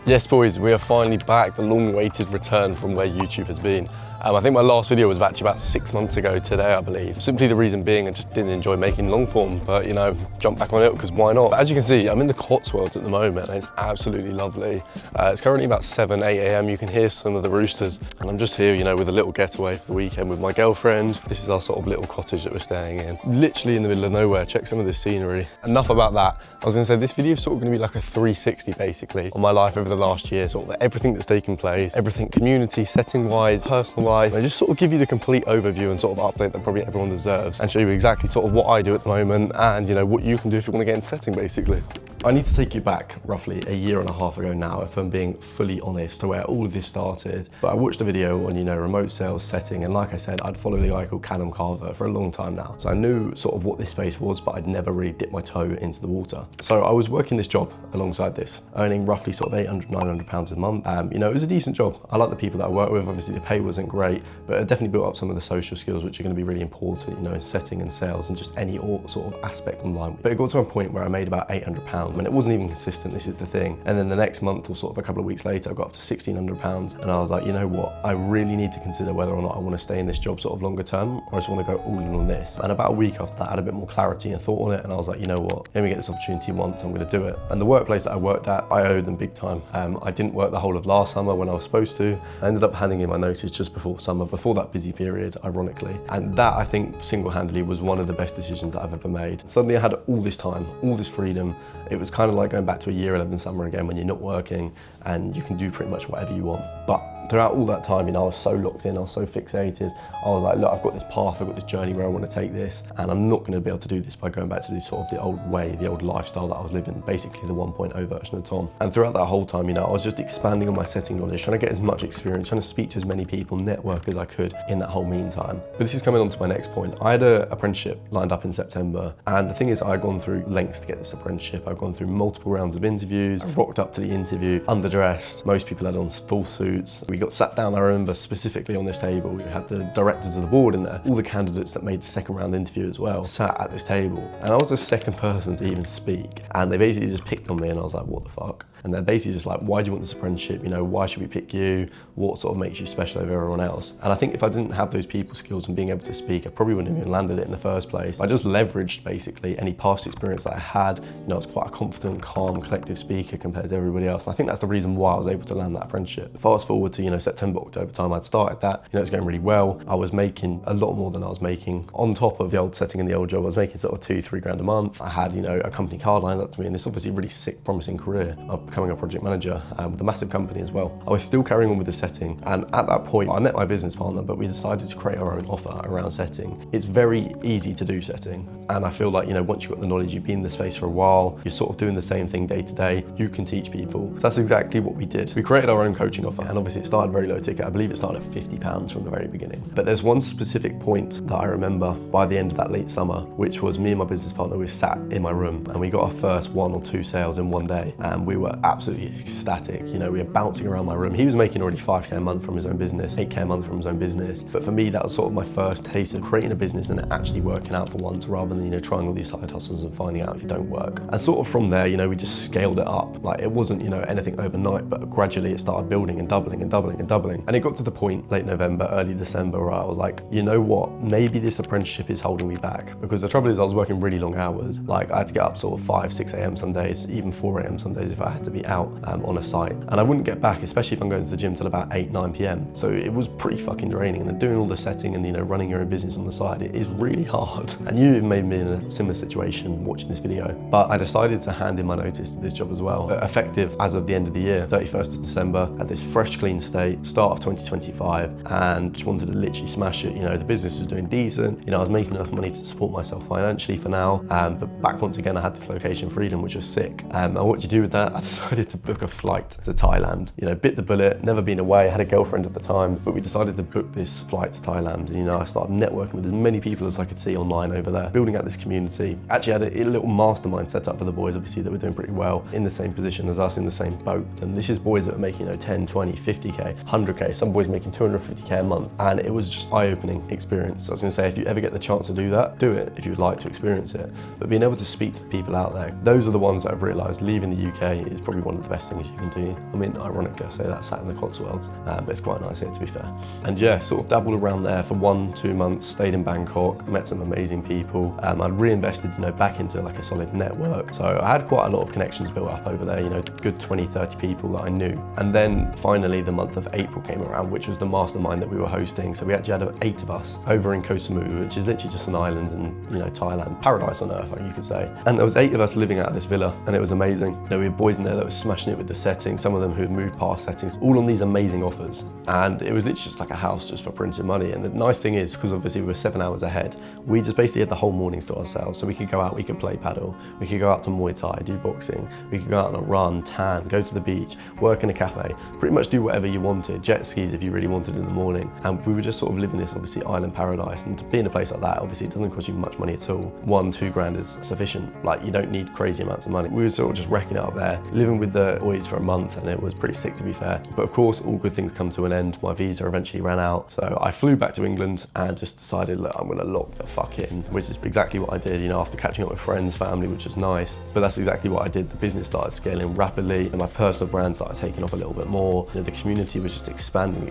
Yes boys, we are finally back, the long-awaited return from where YouTube has been. I think my last video was actually about 6 months ago today, I believe. Simply the reason being I just didn't enjoy making long form, but you know, jump back on it because why not? But as you can see, I'm in the Cotswolds at the moment and it's absolutely lovely. It's currently about 7, 8 a.m. You can hear some of the roosters and I'm just here, you know, with a little getaway for the weekend with my girlfriend. This is our sort of little cottage that we're staying in. Literally in the middle of nowhere. Check some of this scenery. Enough about that. I was gonna say this video is sort of gonna be like a 360 basically on my life over the last year, sort of everything that's taken place, everything community, setting wise, personal life. I just sort of give you the complete overview and sort of update that probably everyone deserves and show you exactly sort of what I do at the moment and you know what you can do if you want to get into setting basically. I need to take you back roughly a year and a half ago now, if I'm being fully honest, to where all of this started. But I watched a video on, you know, remote sales setting, and like I said, I'd followed a guy called Callum Carver for a long time now. So I knew sort of what this space was, but I'd never really dipped my toe into the water. So I was working this job alongside this, earning roughly sort of 800, 900 pounds a month. You know, it was a decent job. I like the people that I worked with. Obviously the pay wasn't great, but it definitely built up some of the social skills, which are going to be really important, you know, in setting and sales and just any sort of aspect online. But it got to a point where I made about 800 pounds and it wasn't even consistent. This is the thing. And then the next month or sort of a couple of weeks later, I got up to 1,600 pounds and I was like, you know what? I really need to consider whether or not I want to stay in this job sort of longer term or I just want to go all in on this. And about a week after that, I had a bit more clarity and thought on it. And I was like, you know what? Let me get this opportunity once, I'm going to do it. And the workplace that I worked at, I owed them big time. I didn't work the whole of last summer when I was supposed to. I ended up handing in my notice just before summer, before that busy period, ironically. And that I think single-handedly was one of the best decisions that I've ever made. Suddenly I had all this time, all this freedom. It was kind of like going back to a year 11 summer again when you're not working and you can do pretty much whatever you want. But throughout all that time, you know, I was so locked in, I was so fixated. I was like, look, I've got this path, I've got this journey where I want to take this, and I'm not going to be able to do this by going back to this sort of the old way, the old lifestyle that I was living, basically the 1.0 version of Tom. And throughout that whole time, you know, I was just expanding on my setting knowledge, trying to get as much experience, trying to speak to as many people, network as I could in that whole meantime. But this is coming on to my next point. I had an apprenticeship lined up in September, and the thing is, I'd gone through lengths to get this apprenticeship. I've gone through multiple rounds of interviews. I rocked up to the interview underdressed. Most people had on full suits. We got sat down, I remember specifically on this table, we had the directors of the board in there, all the candidates that made the second round interview as well, sat at this table. And I was the second person to even speak. And they basically just picked on me and I was like, what the fuck? And they're basically just like, why do you want this apprenticeship? You know, why should we pick you? What sort of makes you special over everyone else? And I think if I didn't have those people skills and being able to speak, I probably wouldn't have even landed it in the first place. I just leveraged basically any past experience that I had. You know, I was quite a confident, calm, collective speaker compared to everybody else. And I think that's the reason why I was able to land that apprenticeship. Fast forward to, you know, September, October time, I'd started that. You know, it's going really well. I was making a lot more than I was making on top of the old setting and the old job. I was making sort of 2-3 grand a month. I had, you know, a company card lined up to me and this obviously really sick, promising career of becoming a project manager with a massive company as well. I was still carrying on with the setting, and at that point I met my business partner, but we decided to create our own offer around setting. It's very easy to do setting, and I feel like, you know, once you've got the knowledge, you've been in the space for a while, you're sort of doing the same thing day to day, you can teach people. So that's exactly what we did. We created our own coaching offer, and obviously it started very low ticket. I believe it started at £50 from the very beginning. But there's one specific point that I remember by the end of that late summer, which was me and my business partner, we sat in my room and we got our first 1 or 2 sales in one day, and we were absolutely ecstatic. You know, we were bouncing around my room. He was making already 5k a month from his own business, 8k a month from his own business. But for me, that was sort of my first taste of creating a business and it actually working out for once, rather than, you know, trying all these side hustles and finding out if it don't work. And sort of from there, you know, we just scaled it up. Like, it wasn't, you know, anything overnight, but gradually it started building and doubling and doubling and doubling. And it got to the point late November, early December, where I was like, you know what, maybe this apprenticeship is holding me back. Because the trouble is I was working really long hours. Like, I had to get up sort of 5, 6 a.m. some days, even 4 a.m. some days if I had to be out on a site. And I wouldn't get back, especially if I'm going to the gym till about 8, 9 p.m. So it was pretty fucking draining. And then doing all the setting and, you know, running your own business on the side, it is really hard. And you even made me in a similar situation watching this video. But I decided to hand in my notice to this job as well, effective as of the end of the year, 31st of December, at this fresh, clean state, start of 2025, and just wanted to literally smash it. You know, the business was doing decent. You know, I was making enough money to support myself financially for now. But back once again, I had this location freedom, which was sick. And what do you do with that? I decided to book a flight to Thailand. You know, bit the bullet, never been away, had a girlfriend at the time, but we decided to book this flight to Thailand. And, you know, I started networking with as many people as I could see online over there, building out this community. Actually had a little mastermind set up for the boys, obviously, that were doing pretty well, in the same position as us, in the same boat. And this is boys that are making, you know, 10, 20, 50k, 100k, some boys making 250k a month. And it was just eye-opening experience. I was gonna say, if you ever get the chance to do that, do it if you'd like to experience it. But being able to speak to people out there, those are the ones that I've realized leaving the UK is probably one of the best things you can do. I mean, ironically I say that sat in the Cotswolds, but it's quite nice here to be fair. And yeah, sort of dabbled around there for 1-2 months, stayed in Bangkok, met some amazing people. I'd reinvested, back into like a solid network. So I had quite a lot of connections built up over there, good 20, 30 people that I knew. And then finally the month of April came around, which was the mastermind that we were hosting. So we actually had 8 of us over in Koh Samui, which is literally just an island in, Thailand, paradise on earth, you could say. And there was 8 of us living out of this villa, and it was amazing. We had boys in there that were smashing it with the settings, some of them who had moved past settings, all on these amazing offers. And it was literally just like a house just for printing money. And the nice thing is, because obviously we were 7 hours ahead, we just basically had the whole mornings to ourselves. So we could go out, we could play paddle, we could go out to Muay Thai, do boxing, we could go out on a run, tan, go to the beach, work in a cafe, pretty much do whatever you wanted, jet skis if you really wanted in the morning. And we were just sort of living this obviously island paradise. And to be in a place like that, obviously it doesn't cost you much money at all. 1-2 grand is sufficient. Like, you don't need crazy amounts of money. We were sort of just wrecking it up there, living with the boys for a month, and it was pretty sick to be fair. But of course, all good things come to an end. My visa eventually ran out. So I flew back to England and just decided, look, I'm gonna lock the fuck in, which is exactly what I did, after catching up with friends, family, which was nice. But that's exactly what I did. The business started scaling rapidly, and my personal brand started taking off a little bit more. The community was just expanding,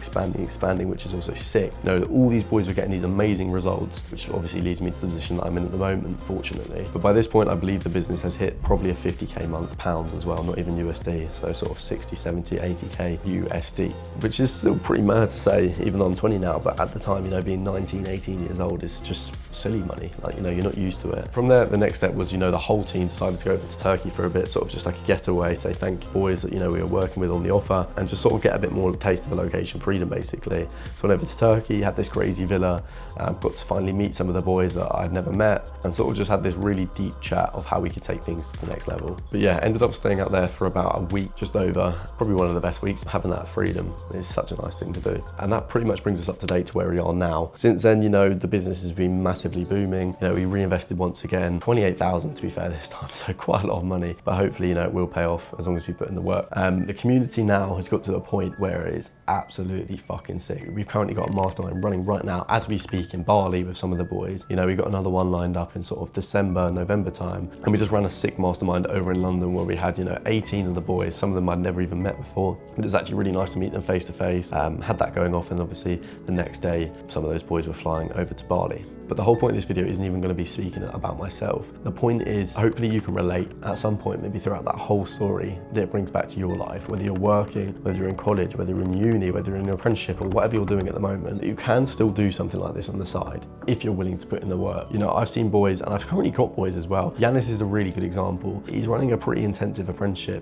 which is also sick. All these boys were getting these amazing results, which obviously leads me to the position that I'm in at the moment, fortunately. But by this point, I believe the business had hit probably a 50k month, pounds as well, not even USD. So sort of 60, 70, 80k USD, which is still pretty mad to say, even though I'm 20 now, but at the time, being 19, 18 years old is just silly money. Like, you're not used to it. From there, the next step was, the whole team decided to go over to Turkey for a bit, sort of just like a getaway, say thank you boys that, we were working with on the offer, and just sort of get a bit more taste of the location freedom, basically. So I went over to Turkey, had this crazy villa, got to finally meet some of the boys that I'd never met, and sort of just had this really deep chat of how we could take things to the next level. But yeah, ended up staying out there for about a week, just over, probably one of the best weeks. Having that freedom is such a nice thing to do. And that pretty much brings us up to date to where we are now. Since then, the business has been massively booming. We reinvested once again, 28,000 to be fair this time, so quite a lot of money, but hopefully, it will pay off as long as we put in the work. The community now has got to a point where it is absolutely fucking sick. We've currently got a mastermind running right now as we speak in Bali with some of the boys. We've got another one lined up in sort of December, November time. And we just ran a sick mastermind over in London where we had, 18 of the boys. Some of them I'd never even met before. It was actually really nice to meet them face to face. Had that going off, and obviously the next day, some of those boys were flying over to Bali. But the whole point of this video isn't even going to be speaking about myself. The point is, hopefully you can relate at some point, maybe throughout that whole story, that it brings back to your life, whether you're working, whether you're in college, whether you're in uni, whether you're in an apprenticeship, or whatever you're doing at the moment. You can still do something like this on the side if you're willing to put in the work. I've seen boys, and I've currently got boys as well. Yanis is a really good example. He's running a pretty intensive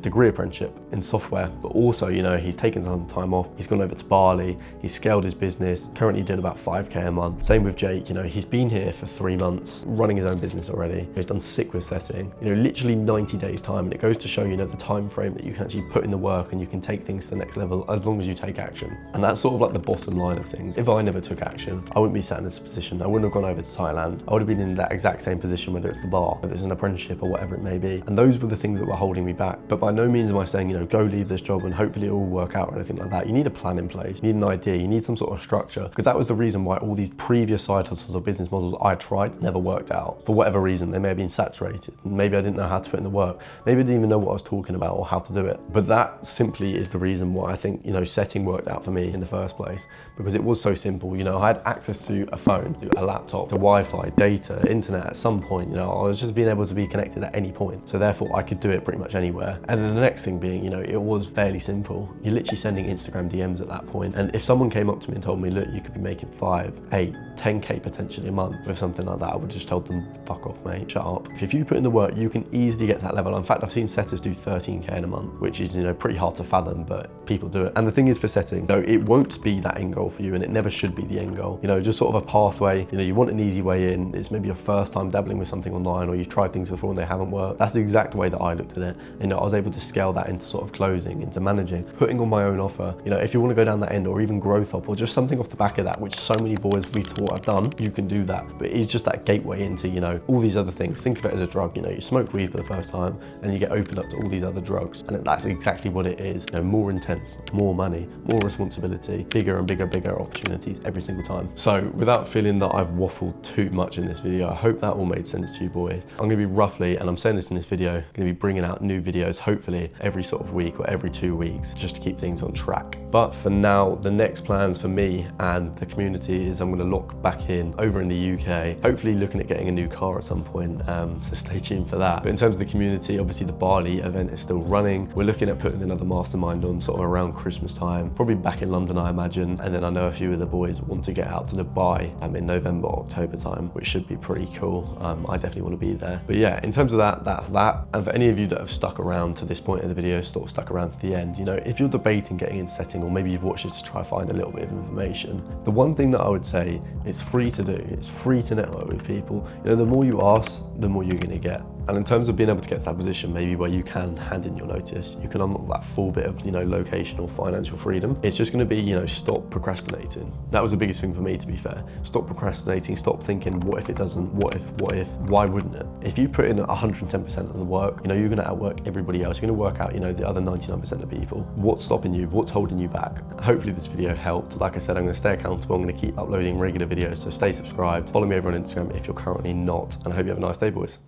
degree apprenticeship in software, but also, he's taken some time off. He's gone over to Bali. He's scaled his business, currently doing about 5k a month. Same with Jake. He's been here for 3 months, running his own business already. He's done sick with setting, literally 90 days time. And it goes to show, the time frame that you can actually put in the work and you can take things to the next level as long as you take action. And that's sort of like the bottom line of things. If I never took action, I wouldn't be sat in this position. I wouldn't have gone over to Thailand. I would have been in that exact same position, whether it's the bar, whether it's an apprenticeship or whatever it may be. And those were the things that were holding me back. But by no means am I saying, go leave this job and hopefully it will work out or anything like that. You need a plan in place. You need an idea. You need some sort of structure, because that was the reason why all these previous side hustles or business models I tried never worked out. For whatever reason, they may have been saturated. Maybe I didn't know how to put in the work. Maybe I didn't even know what I was talking about or how to do it. But that simply is the reason why I think, setting worked out for me in the first place, because it was so simple. I had access to a phone, a laptop, to Wi-Fi, data, internet at some point. I was just being able to be connected at any point. So therefore I could do it pretty much anywhere. And then the next thing being, it was fairly simple. You're literally sending Instagram DMs at that point. And if someone came up to me and told me, look, you could be making 5, 8, 10k potentially a month with something like that, I would just tell them, fuck off, mate, shut up. If you put in the work, you can easily get to that level. In fact, I've seen setters do 13k in a month, which is, pretty hard to fathom, but people do it. And the thing is for setting, though, it won't be that end goal for you, and it never should be the end goal. Just sort of a pathway. You want an easy way in. It's maybe your first time dabbling with something online, or you've tried things before and they haven't worked. That's the exact way that I looked at it. I was able to scale that into sort of closing, into managing, putting on my own offer. If you want to go down that end, or even growth up, or just something off the back of that, which so many boys we've taught have done, you can do do that, but it's just that gateway into, you know, all these other things. Think of it as a drug, you know, you smoke weed for the first time and you get opened up to all these other drugs, and that's exactly what it is. You know, more intense, more money, more responsibility, bigger and bigger opportunities every single time. So without feeling that I've waffled too much in this video, I hope that all made sense to you boys. I'm gonna be roughly, and I'm saying this in this video, gonna be bringing out new videos hopefully every sort of week or every 2 weeks, just to keep things on track. But for now, the next plans for me and the community is I'm gonna lock back in over in the UK, hopefully looking at getting a new car at some point, so stay tuned for that. But in terms of the community, obviously the Bali event is still running. We're looking at putting another mastermind on sort of around Christmas time, probably back in London, I imagine. And then I know a few of the boys want to get out to Dubai in November, October time, which should be pretty cool. I definitely want to be there. But yeah, in terms of that, that's that. And for any of you that have stuck around to this point in the video, sort of stuck around to the end, you know, if you're debating getting into setting, or maybe you've watched it to try to find a little bit of information, the one thing that I would say, it's free to do. It's free to network with people. You know, the more you ask, the more you're gonna get. And in terms of being able to get to that position, maybe where you can hand in your notice, you can unlock that full bit of, you know, location or financial freedom. It's just gonna be, you know, stop procrastinating. That was the biggest thing for me, to be fair. Stop procrastinating, stop thinking, what if it doesn't, what if, why wouldn't it? If you put in 110% of the work, you know, you're gonna outwork everybody else. You're gonna work out, you know, the other 99% of people. What's stopping you? What's holding you back? Hopefully this video helped. Like I said, I'm gonna stay accountable. I'm gonna keep uploading regular videos, so stay subscribed. Follow me over on Instagram if you're currently not. And I hope you have a nice day, boys.